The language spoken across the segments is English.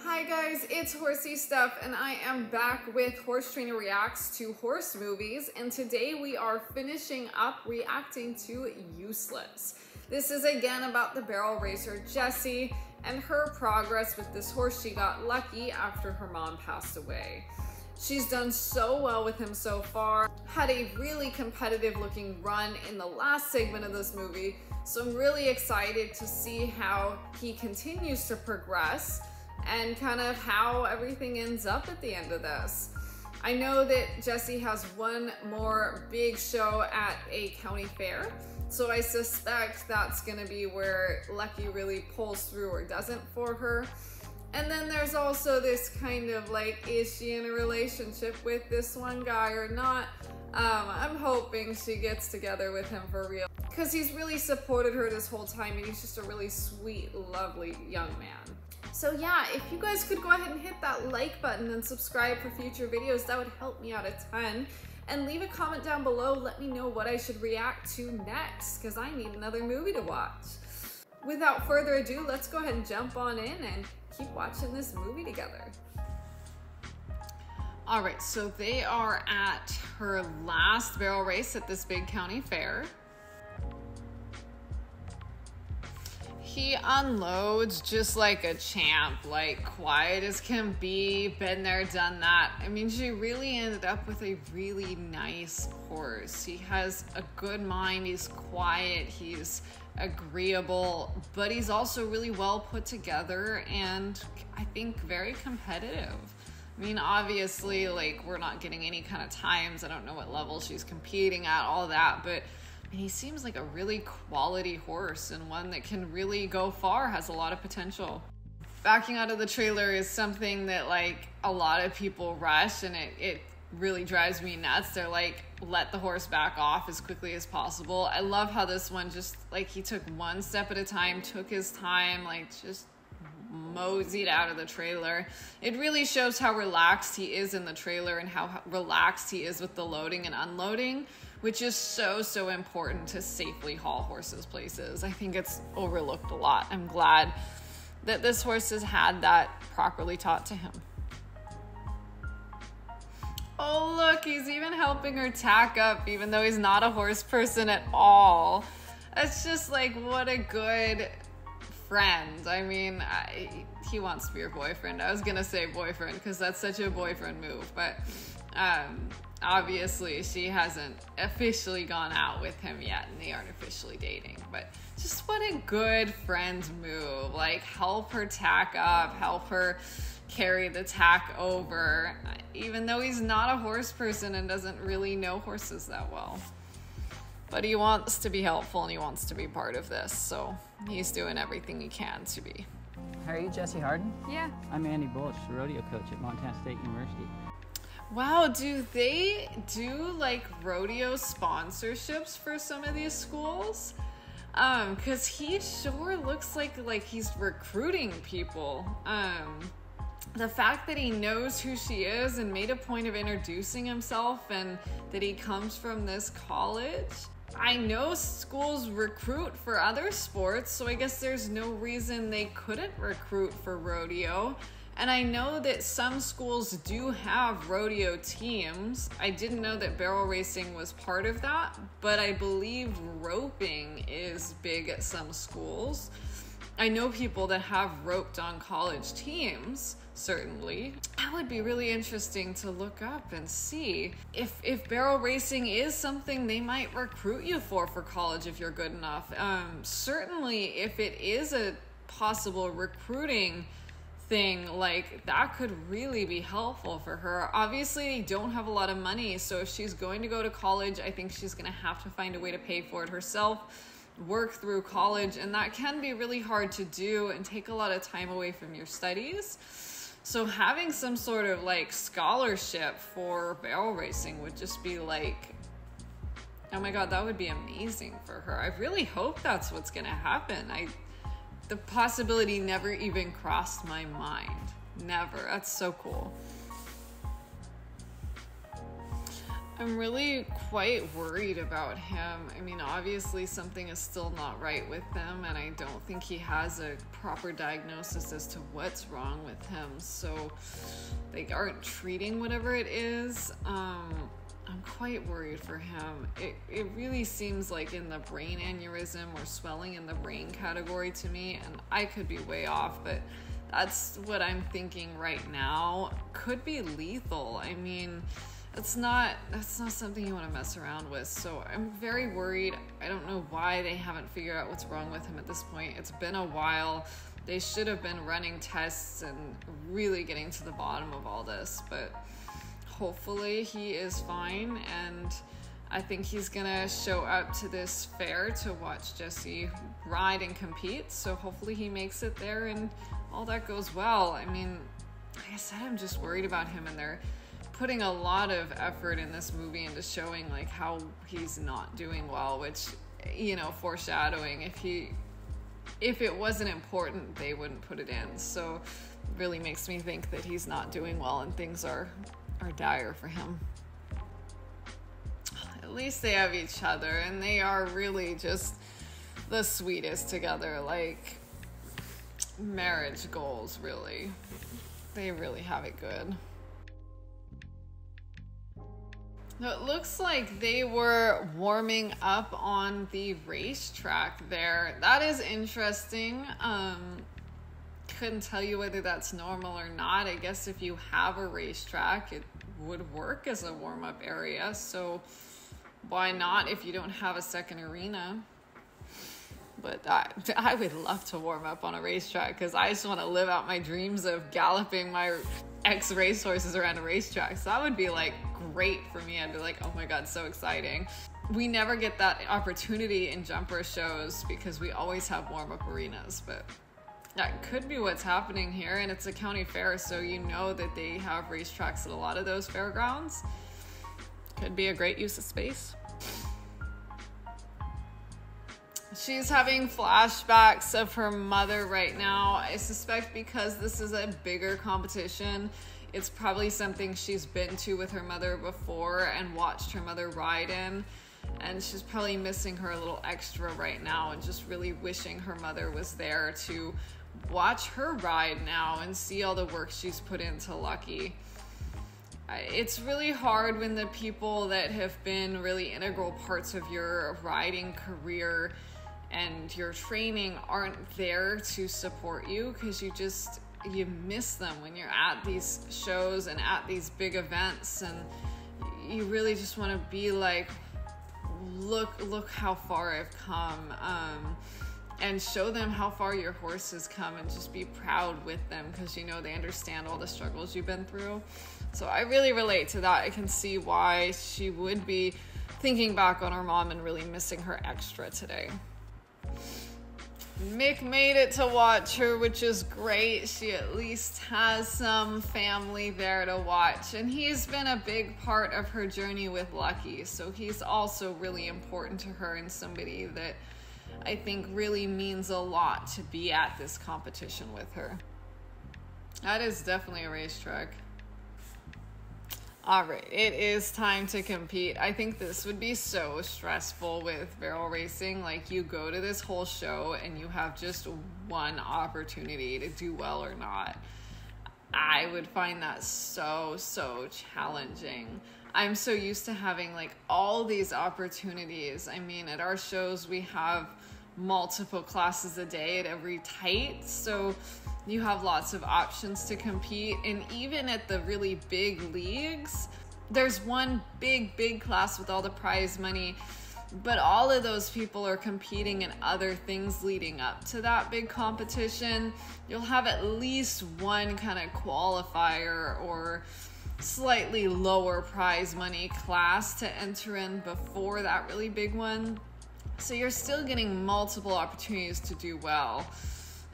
Hi guys, it's Horsey Stuff and I am back with Horse Trainer Reacts to Horse Movies, and today we are finishing up reacting to Useless. This is again about the barrel racer Jessie and her progress with this horse she got lucky after her mom passed away. She's done so well with him so far, had a really competitive looking run in the last segment of this movie, so I'm really excited to see how he continues to progress and kind of how everything ends up at the end of this. I know that Jessie has one more big show at a county fair, so I suspect that's gonna be where Lucky really pulls through or doesn't for her. And then there's also this kind of like, is she in a relationship with this one guy or not? I'm hoping she gets together with him for real, because he's really supported her this whole time and he's just a really sweet, lovely young man. So yeah, if you guys could go ahead and hit that like button and subscribe for future videos, that would help me out a ton. And leave a comment down below, let me know what I should react to next, because I need another movie to watch. Without further ado, let's go ahead and jump on in and keep watching this movie together. All right, so they are at her last barrel race at this big county fair. He unloads just like a champ, like quiet as can be, been there, done that. I mean, she really ended up with a really nice horse. He has a good mind, he's quiet, he's agreeable, but he's also really well put together and I think very competitive. I mean, obviously, like, we're not getting any kind of times. I don't know what level she's competing at, all that, but and he seems like a really quality horse and one that can really go far, has a lot of potential. Backing out of the trailer is something that like a lot of people rush, and it really drives me nuts. They're like, let the horse back off as quickly as possible. I love how this one just like, he took one step at a time, took his time, like just moseyed out of the trailer. It really shows how relaxed he is in the trailer and how relaxed he is with the loading and unloading, which is so important to safely haul horses places. I think it's overlooked a lot. I'm glad that this horse has had that properly taught to him. Oh look, he's even helping her tack up even though he's not a horse person at all. It's just like, what a good friend. I mean, he wants to be her boyfriend. I was gonna say boyfriend because that's such a boyfriend move, but obviously she hasn't officially gone out with him yet and they aren't officially dating, but just what a good friend move. Like, help her tack up, help her carry the tack over, even though he's not a horse person and doesn't really know horses that well. But he wants to be helpful and he wants to be part of this, so he's doing everything he can to be. Are you Jesse Harden? Yeah. I'm Andy Bulch, the rodeo coach at Montana State University. Wow, do they do like rodeo sponsorships for some of these schools? Cause he sure looks like he's recruiting people. The fact that he knows who she is and made a point of introducing himself and that he comes from this college. I know schools recruit for other sports, so I guess there's no reason they couldn't recruit for rodeo. And I know that some schools do have rodeo teams. I didn't know that barrel racing was part of that, but I believe roping is big at some schools. I know people that have roped on college teams, certainly. That would be really interesting to look up and see if barrel racing is something they might recruit you for college if you're good enough. Certainly if it is a possible recruiting thing, like that could really be helpful for her. Obviously they don't have a lot of money, so if she's going to go to college, I think she's gonna have to find a way to pay for it herself, work through college, and that can be really hard to do and take a lot of time away from your studies. So having some sort of like scholarship for barrel racing would just be like, oh my God, that would be amazing for her. I really hope that's what's gonna happen. The possibility never even crossed my mind. Never. That's so cool. I'm really quite worried about him. I mean, obviously something is still not right with him, and I don't think he has a proper diagnosis as to what's wrong with him. So they aren't treating whatever it is. I'm quite worried for him. It really seems like in the brain aneurysm or swelling in the brain category to me, and I could be way off, but that's what I'm thinking right now. Could be lethal. I mean, that's not something you want to mess around with. So I'm very worried. I don't know why they haven't figured out what's wrong with him at this point. It's been a while. They should have been running tests and really getting to the bottom of all this, but hopefully he is fine, and I think he's gonna show up to this fair to watch Jesse ride and compete. So hopefully he makes it there and all that goes well. I mean, like I said, I'm just worried about him, and they're putting a lot of effort in this movie into showing like how he's not doing well, which, you know, foreshadowing, if it wasn't important, they wouldn't put it in. So it really makes me think that he's not doing well and things are dire for him. At least they have each other, and they are really just the sweetest together, like marriage goals, really. They really have it good. It looks like they were warming up on the racetrack there. That is interesting. Couldn't tell you whether that's normal or not. I guess if you have a racetrack, it would work as a warm-up area. So why not if you don't have a second arena? But I would love to warm up on a racetrack, because I just want to live out my dreams of galloping my ex-racehorses around a racetrack. So that would be like great for me. I'd be like, oh my god, so exciting. We never get that opportunity in jumper shows because we always have warm-up arenas, but that could be what's happening here. And it's a county fair, so you know that they have racetracks at a lot of those fairgrounds. Could be a great use of space. She's having flashbacks of her mother right now. I suspect because this is a bigger competition, it's probably something she's been to with her mother before and watched her mother ride in. And she's probably missing her a little extra right now and just really wishing her mother was there to watch her ride now and see all the work she's put into Lucky. It's really hard when the people that have been really integral parts of your riding career and your training aren't there to support you, because you miss them when you're at these shows and at these big events, and you really just want to be like, look how far I've come, and show them how far your horse has come, and just be proud with them, because you know they understand all the struggles you've been through. So I really relate to that. I can see why she would be thinking back on her mom and really missing her extra today. Mick made it to watch her, which is great. She at least has some family there to watch, and he's been a big part of her journey with Lucky, so he's also really important to her and somebody that I think really means a lot to be at this competition with her. That is definitely a racetrack. All right, it is time to compete. I think this would be so stressful with barrel racing. Like, you go to this whole show and you have just one opportunity to do well or not. I would find that so challenging. I'm so used to having like all these opportunities. I mean, at our shows, we have multiple classes a day at every tight, so you have lots of options to compete. And even at the really big leagues, there's one big class with all the prize money, but all of those people are competing in other things leading up to that big competition. You'll have at least one kind of qualifier or slightly lower prize money class to enter in before that really big one. So you're still getting multiple opportunities to do well.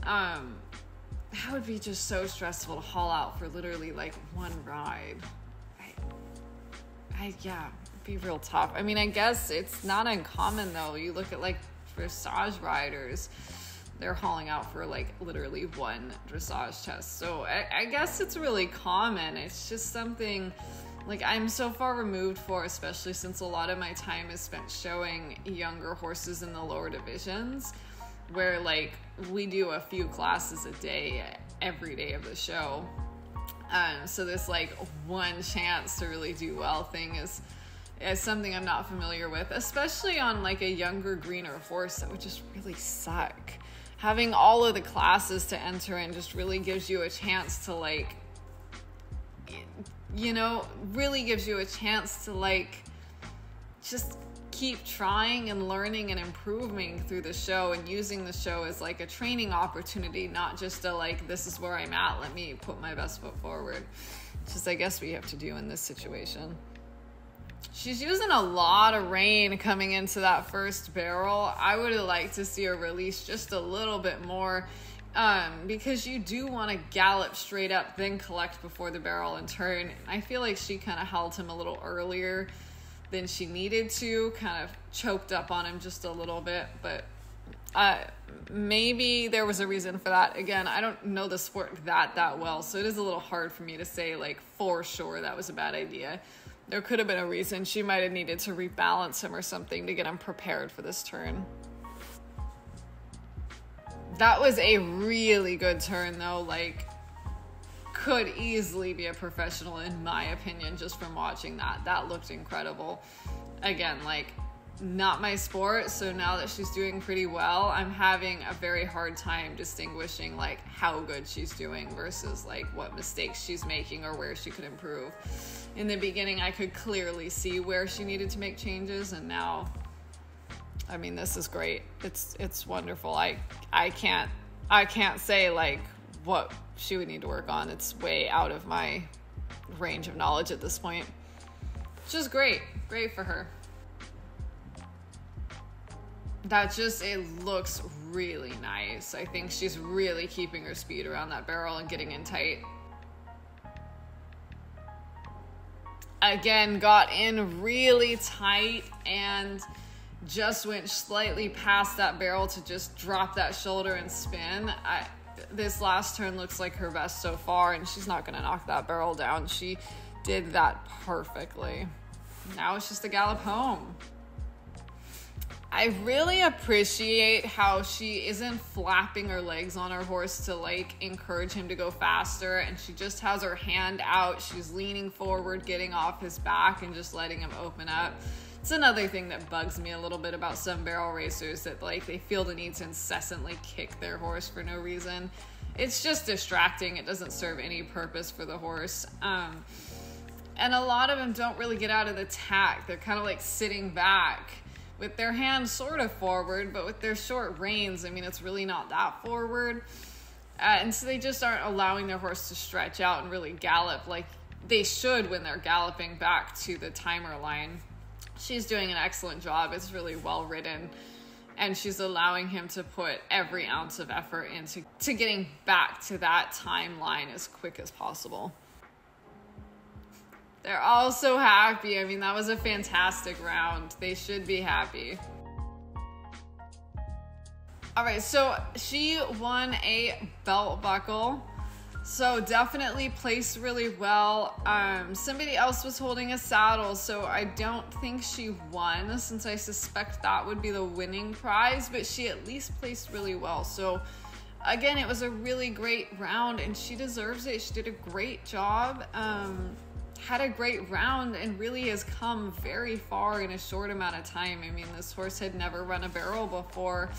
That would be just so stressful to haul out for literally like one ride. Yeah, it'd be real tough. I mean, I guess it's not uncommon though. You look at like dressage riders, they're hauling out for like literally one dressage test. So I guess it's really common. It's just something Like, I'm so far removed for, especially since a lot of my time is spent showing younger horses in the lower divisions, where like we do a few classes a day every day of the show. So this like one chance to really do well thing is something I'm not familiar with, especially on like a younger, greener horse. That would just really suck. Having all of the classes to enter in just really gives you a chance to like, you know, really gives you a chance to like just keep trying and learning and improving through the show, and using the show as like a training opportunity, not just a like, this is where I'm at, let me put my best foot forward, which is I guess we have to do in this situation. She's using a lot of rein coming into that first barrel. I would have liked to see her release just a little bit more, because you do want to gallop straight up, then collect before the barrel and turn. I feel like she kind of held him a little earlier than she needed to, kind of choked up on him just a little bit, but maybe there was a reason for that. Again, I don't know the sport that well, so it is a little hard for me to say like for sure that was a bad idea. There could have been a reason. She might have needed to rebalance him or something to get him prepared for this turn. That was a really good turn though, like could easily be a professional in my opinion, just from watching that. That looked incredible. Again, like not my sport, so now that she's doing pretty well, I'm having a very hard time distinguishing like how good she's doing versus like what mistakes she's making or where she could improve. In the beginning, I could clearly see where she needed to make changes, and now, I mean, this is great. It's wonderful. I can't say like what she would need to work on. It's way out of my range of knowledge at this point. It's just great for her. It looks really nice. I think she's really keeping her speed around that barrel and getting in tight. Again, got in really tight and just went slightly past that barrel to just drop that shoulder and spin. This last turn looks like her best so far, and she's not going to knock that barrel down. She did that perfectly. Now it's just a gallop home. I really appreciate how she isn't flapping her legs on her horse to like encourage him to go faster, and she just has her hand out. She's leaning forward, getting off his back and just letting him open up. It's another thing that bugs me a little bit about some barrel racers, that like they feel the need to incessantly kick their horse for no reason. It's just distracting. It doesn't serve any purpose for the horse. And a lot of them don't really get out of the tack. They're kind of like sitting back with their hands sort of forward, but with their short reins, I mean, it's really not that forward. And so they just aren't allowing their horse to stretch out and really gallop like they should when they're galloping back to the timer line. She's doing an excellent job. It's really well ridden, and she's allowing him to put every ounce of effort into getting back to that timeline as quick as possible. They're all so happy. I mean, that was a fantastic round. They should be happy. All right, so she won a belt buckle. So definitely placed really well. Somebody else was holding a saddle, so I don't think she won, since I suspect that would be the winning prize, but she at least placed really well. So again, it was a really great round, and she deserves it. She did a great job. Had a great round and really has come very far in a short amount of time. I mean, this horse had never run a barrel before,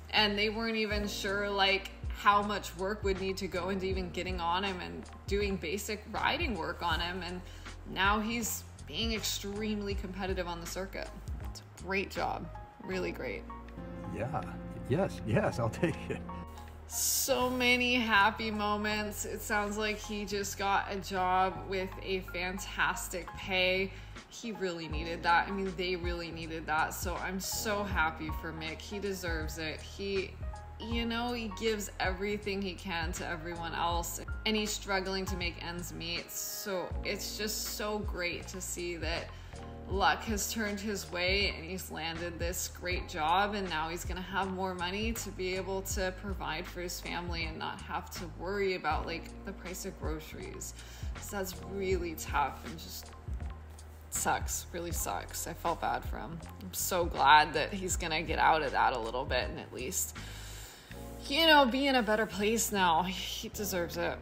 and they weren't even sure like how much work would need to go into even getting on him and doing basic riding work on him, and now he's being extremely competitive on the circuit. It's a great job. Really great. Yeah. Yes, I'll take it. So many happy moments. It sounds like he just got a job with a fantastic pay. He really needed that. I mean, they really needed that. So I'm so happy for Mick. He deserves it. He gives everything he can to everyone else, and he's struggling to make ends meet. So it's just so great to see that luck has turned his way and he's landed this great job, and now he's gonna have more money to be able to provide for his family and not have to worry about like the price of groceries. So that's really tough and just sucks, really sucks. I felt bad for him. I'm so glad that he's gonna get out of that a little bit and at least, you know, be in a better place now. He deserves it.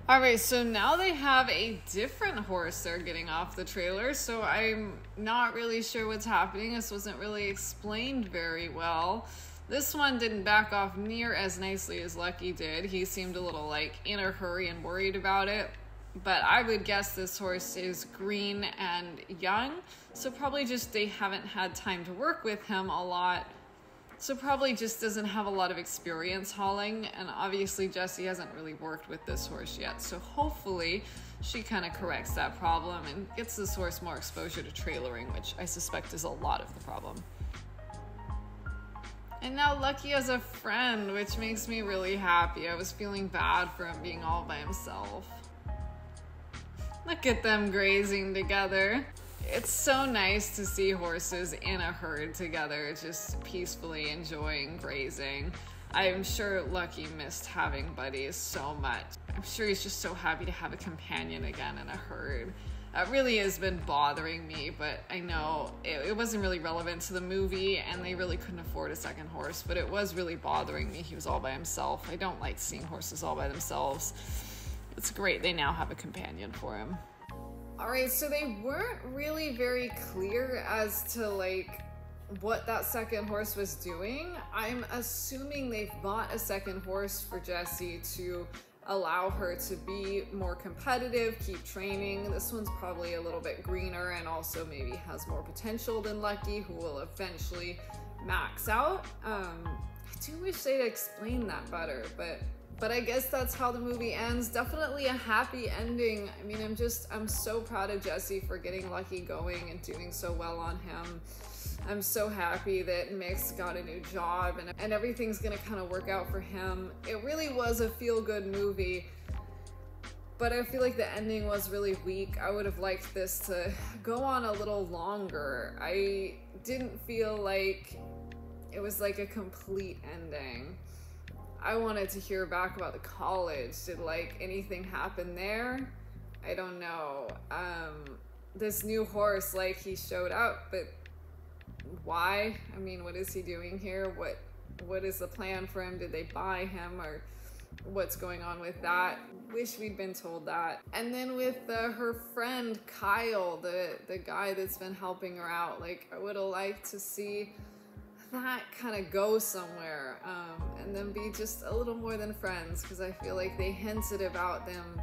All right, so now they have a different horse they're getting off the trailer, so I'm not really sure what's happening. This wasn't really explained very well. This one didn't back off near as nicely as Lucky did. He seemed a little like in a hurry and worried about it. But I would guess this horse is green and young, so probably just they haven't had time to work with him a lot. So probably just doesn't have a lot of experience hauling, and obviously Jessie hasn't really worked with this horse yet. So hopefully she kind of corrects that problem and gets this horse more exposure to trailering, which I suspect is a lot of the problem. And now Lucky has a friend, which makes me really happy. I was feeling bad for him being all by himself. Look at them grazing together. It's so nice to see horses in a herd together, just peacefully enjoying grazing. I'm sure Lucky missed having buddies so much. I'm sure he's just so happy to have a companion again in a herd. That really has been bothering me, but I know it wasn't really relevant to the movie and they really couldn't afford a second horse, but it was really bothering me. He was all by himself. I don't like seeing horses all by themselves. It's great they now have a companion for him. All right, so they weren't really very clear as to like what that second horse was doing. I'm assuming they've bought a second horse for Jessie to allow her to be more competitive, keep training. This one's probably a little bit greener and also maybe has more potential than Lucky, who will eventually max out. I do wish they'd explain that better, but I guess that's how the movie ends. Definitely a happy ending. I mean, I'm so proud of Jessie for getting Lucky going and doing so well on him. I'm so happy that Mick's got a new job and everything's gonna kind of work out for him. It really was a feel-good movie, but I feel like the ending was really weak. I would have liked this to go on a little longer. I didn't feel like it was like a complete ending. I wanted to hear back about the college. Did like anything happen there? I don't know. This new horse, like he showed up, but why? I mean, what is he doing here? What is the plan for him? Did they buy him, or what's going on with that? Wish we'd been told that. And then with her friend Kyle, the guy that's been helping her out, like I would have liked to see that kind of go somewhere, and then be just a little more than friends, because I feel like they hinted about them,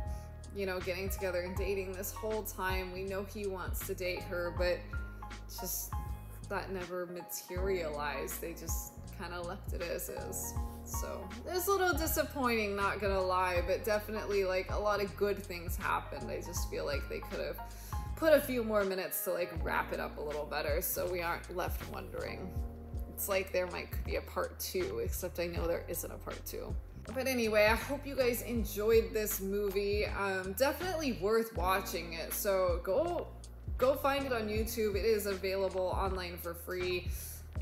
you know, getting together and dating this whole time. We know he wants to date her, but just that never materialized. They just kind of left it as is. So it's a little disappointing, not gonna lie, but definitely like a lot of good things happened. I just feel like they could have put a few more minutes to like wrap it up a little better, so we aren't left wondering. It's like there might be a part 2, except I know there isn't a part 2. But anyway, I hope you guys enjoyed this movie. Definitely worth watching it. So go find it on YouTube. It is available online for free.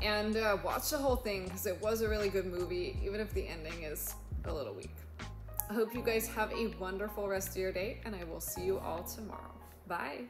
And watch the whole thing, because it was a really good movie, even if the ending is a little weak. I hope you guys have a wonderful rest of your day, and I will see you all tomorrow. Bye.